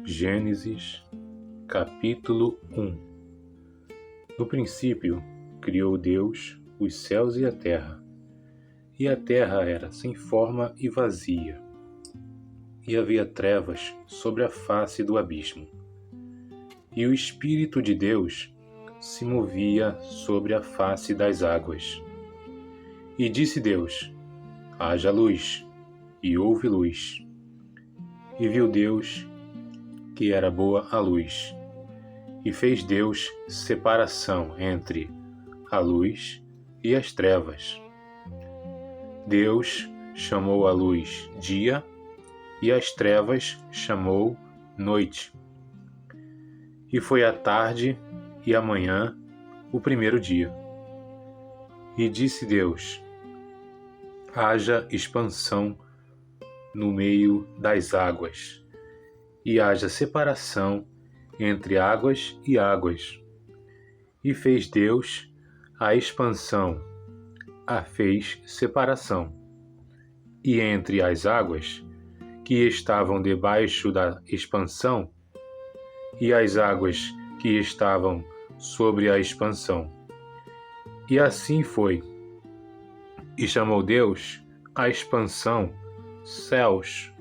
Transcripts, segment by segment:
Gênesis, capítulo 1. No princípio, criou Deus os céus e a terra era sem forma e vazia, e havia trevas sobre a face do abismo. E o Espírito de Deus se movia sobre a face das águas. E disse Deus: haja luz, e houve luz. E viu Deus que era boa a luz, e fez Deus separação entre a luz e as trevas. Deus chamou a luz dia, e as trevas chamou noite. E foi a tarde e a manhã o primeiro dia. E disse Deus: haja expansão no meio das águas, e haja separação entre águas e águas. E fez Deus a expansão, fez separação, e entre as águas que estavam debaixo da expansão e as águas que estavam sobre a expansão. E assim foi. E chamou Deus a expansão céus.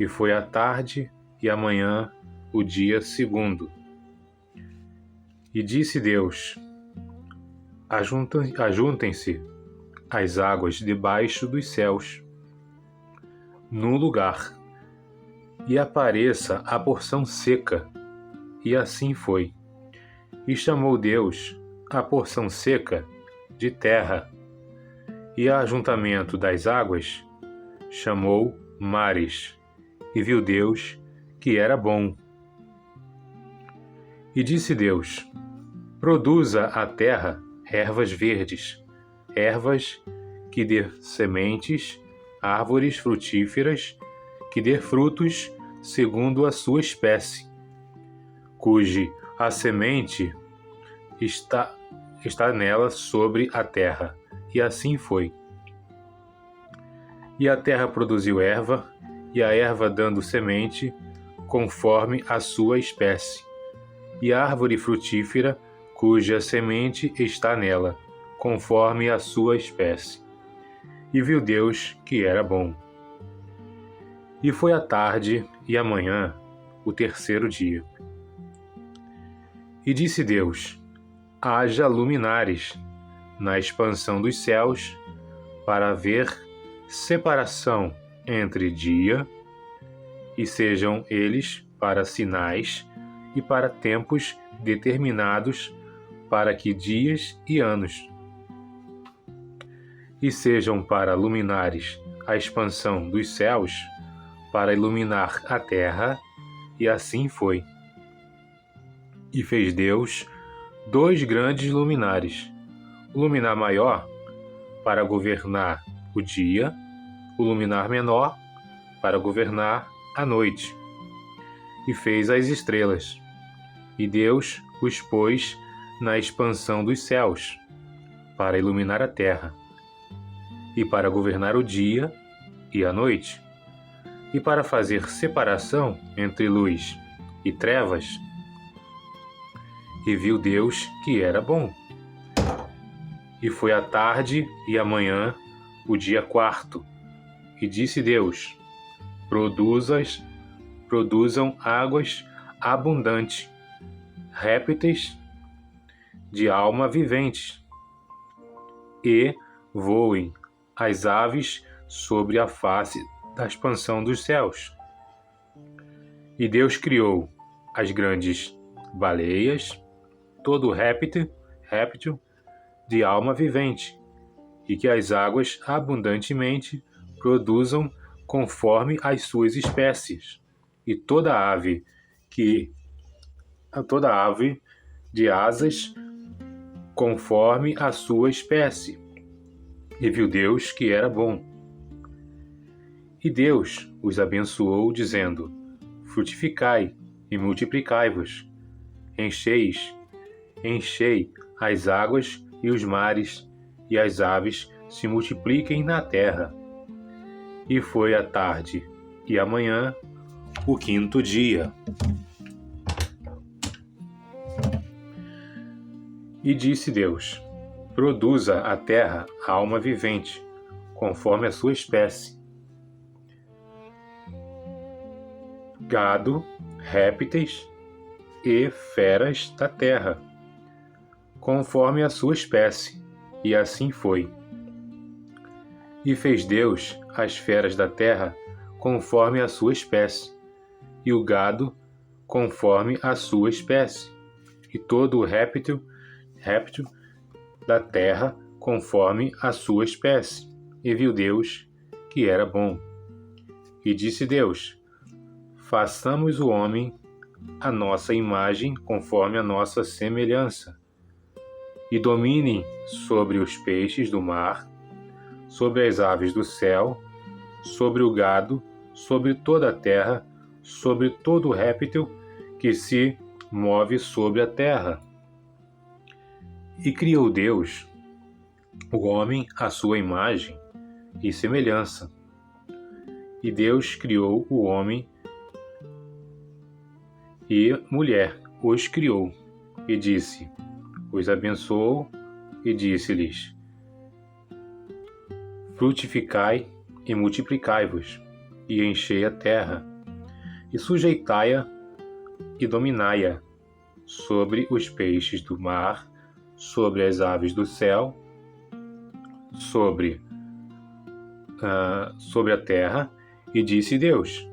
E foi a tarde e a manhã o dia segundo. E disse Deus: ajuntem-se as águas debaixo dos céus, num lugar, e apareça a porção seca. E assim foi. E chamou Deus a porção seca de terra, e a ajuntamento das águas chamou mares. E viu Deus que era bom. E disse Deus: produza a terra ervas verdes, ervas que dê sementes, árvores frutíferas, que dê frutos segundo a sua espécie, cuja a semente está nela sobre a terra. E assim foi. E a terra produziu erva, e a erva dando semente, conforme a sua espécie, e a árvore frutífera, cuja semente está nela, conforme a sua espécie. E viu Deus que era bom. E foi a tarde e a manhã o terceiro dia. E disse Deus: haja luminares na expansão dos céus, para haver separação entre dia, e sejam eles para sinais e para tempos determinados, para que dias e anos, e sejam para luminares a expansão dos céus, para iluminar a terra. E assim foi. E fez Deus 2 grandes luminares, o luminar maior para governar o dia, o luminar menor para governar a noite. E fez as estrelas. E Deus os pôs na expansão dos céus, para iluminar a terra, e para governar o dia e a noite, e para fazer separação entre luz e trevas. E viu Deus que era bom. E foi a tarde e a manhã o dia quarto. E disse Deus: produzam águas abundantes, répteis de alma vivente, e voem as aves sobre a face da expansão dos céus. E Deus criou as grandes baleias, todo réptil de alma vivente, e que as águas abundantemente produzam conforme as suas espécies, e toda ave de asas conforme a sua espécie. E viu Deus que era bom. E Deus os abençoou, dizendo: frutificai e multiplicai-vos, enchei as águas e os mares, e as aves se multipliquem na terra. E foi a tarde e a manhã o quinto dia. E disse Deus: produza a terra alma vivente, conforme a sua espécie, gado, répteis e feras da terra, conforme a sua espécie. E assim foi. E fez Deus as feras da terra conforme a sua espécie, e o gado conforme a sua espécie, e todo o réptil da terra conforme a sua espécie. E viu Deus que era bom. E disse Deus: façamos o homem à nossa imagem, conforme a nossa semelhança, e dominem sobre os peixes do mar, sobre as aves do céu, sobre o gado, sobre toda a terra, sobre todo réptil que se move sobre a terra. E criou Deus o homem à sua imagem e semelhança. E Deus criou o homem e mulher, os criou, e disse: os abençoou, e disse-lhes: frutificai e multiplicai-vos, e enchei a terra, e sujeitai-a e dominai-a sobre os peixes do mar, sobre as aves do céu, sobre a terra. E disse Deus: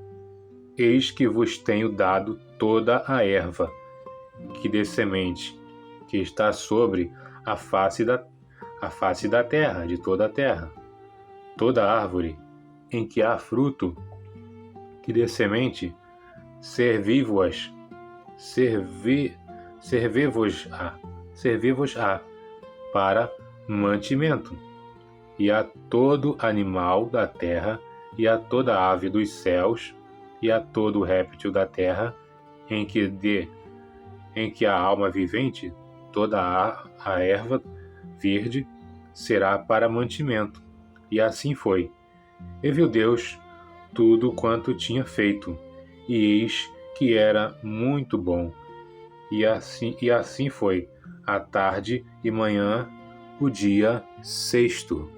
eis que vos tenho dado toda a erva que dê semente, que está sobre a face da terra, de toda a terra. Toda árvore em que há fruto que dê semente, servi-vos-á para mantimento, e a todo animal da terra, e a toda ave dos céus, e a todo réptil da terra, em que há alma vivente, toda a erva verde será para mantimento. E assim foi. E viu Deus tudo quanto tinha feito, e eis que era muito bom. E assim foi, à tarde e manhã, o dia sexto.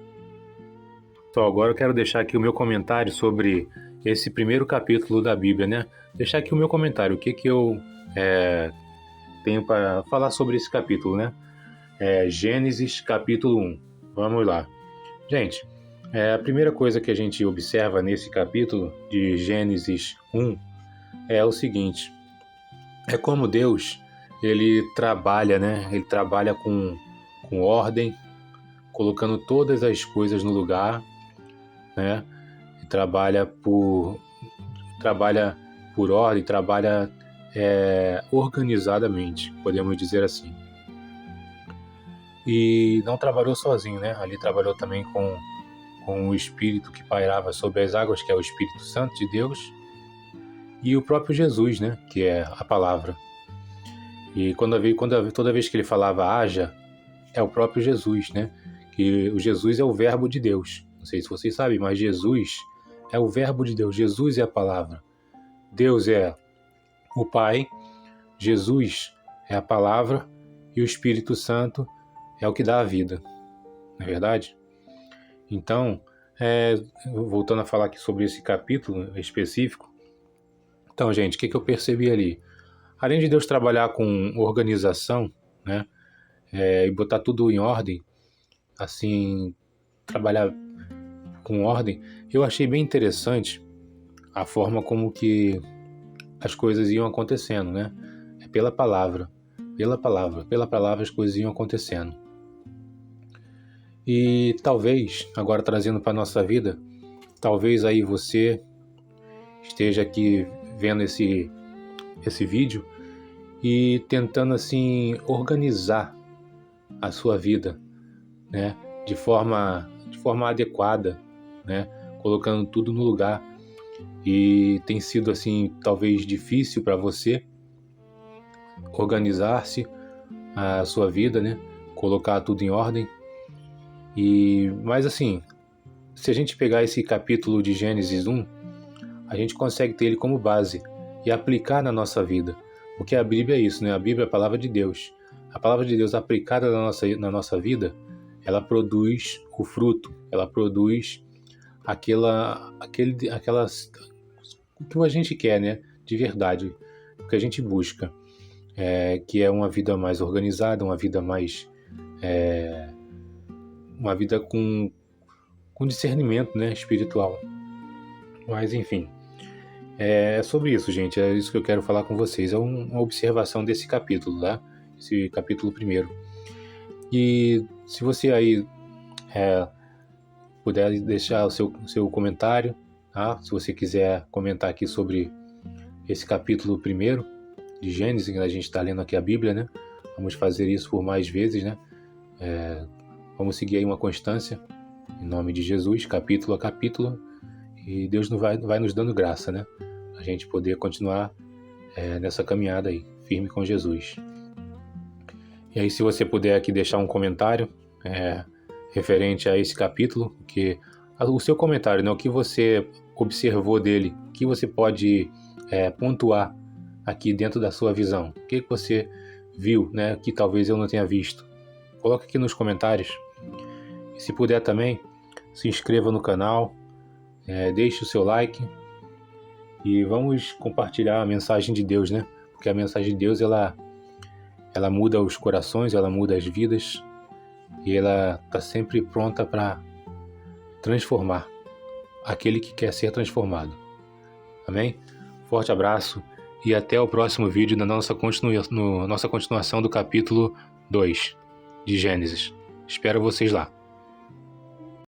Então agora eu quero deixar aqui o meu comentário sobre esse primeiro capítulo da Bíblia, né? Deixar aqui o meu comentário, o que eu tenho para falar sobre esse capítulo, né? Gênesis capítulo 1. Vamos lá. Gente, a primeira coisa que a gente observa nesse capítulo de Gênesis 1 é o seguinte: é como Deus, ele trabalha, né? Ele trabalha com ordem, colocando todas as coisas no lugar, né? E trabalha por ordem, trabalha organizadamente, podemos dizer assim. E não trabalhou sozinho, né? Ali trabalhou também com o Espírito que pairava sobre as águas, que é o Espírito Santo de Deus, e o próprio Jesus, né? Que é a palavra. E toda vez que ele falava haja, é o próprio Jesus, né? Que o Jesus é o verbo de Deus. Não sei se vocês sabem, mas Jesus é o verbo de Deus. Jesus é a palavra. Deus é o Pai, Jesus é a palavra e o Espírito Santo é o que dá a vida. Não é verdade? Então, voltando a falar aqui sobre esse capítulo específico. Então, gente, o que eu percebi ali? Além de Deus trabalhar com organização, né? E botar tudo em ordem, assim, trabalhar com ordem, eu achei bem interessante a forma como que as coisas iam acontecendo, né? Pela palavra as coisas iam acontecendo. E talvez, agora trazendo para a nossa vida, talvez aí você esteja aqui vendo esse vídeo e tentando assim organizar a sua vida, né? De forma adequada, né? Colocando tudo no lugar. E tem sido assim talvez difícil para você organizar-se a sua vida, né? Colocar tudo em ordem. Mas assim, se a gente pegar esse capítulo de Gênesis 1, a gente consegue ter ele como base e aplicar na nossa vida. Porque a Bíblia é isso, né? A Bíblia é a palavra de Deus. A palavra de Deus aplicada na nossa vida, ela produz o fruto, ela produz aquelas o que a gente quer, né? De verdade, o que a gente busca, que é uma vida mais organizada, uma vida mais uma vida com discernimento, né? Espiritual. Mas enfim, é sobre isso, gente. É isso que eu quero falar com vocês. É uma observação desse capítulo, tá? Esse capítulo 1. E se você aí puder deixar o seu comentário, tá? Se você quiser comentar aqui sobre esse capítulo 1 de Gênesis, que a gente está lendo aqui a Bíblia, né? Vamos fazer isso por mais vezes, né? Vamos seguir aí uma constância, em nome de Jesus, capítulo a capítulo, e Deus vai nos dando graça, né? A gente poder continuar nessa caminhada aí, firme com Jesus. E aí, se você puder aqui deixar um comentário referente a esse capítulo, que o seu comentário, né, o que você observou dele, o que você pode pontuar aqui dentro da sua visão, o que você viu, né, que talvez eu não tenha visto. Coloque aqui nos comentários. E se puder também, se inscreva no canal, deixe o seu like e vamos compartilhar a mensagem de Deus, né? Porque a mensagem de Deus, ela muda os corações, ela muda as vidas e ela está sempre pronta para transformar aquele que quer ser transformado. Amém? Forte abraço e até o próximo vídeo na nossa continuação do capítulo 2 de Gênesis. Espero vocês lá.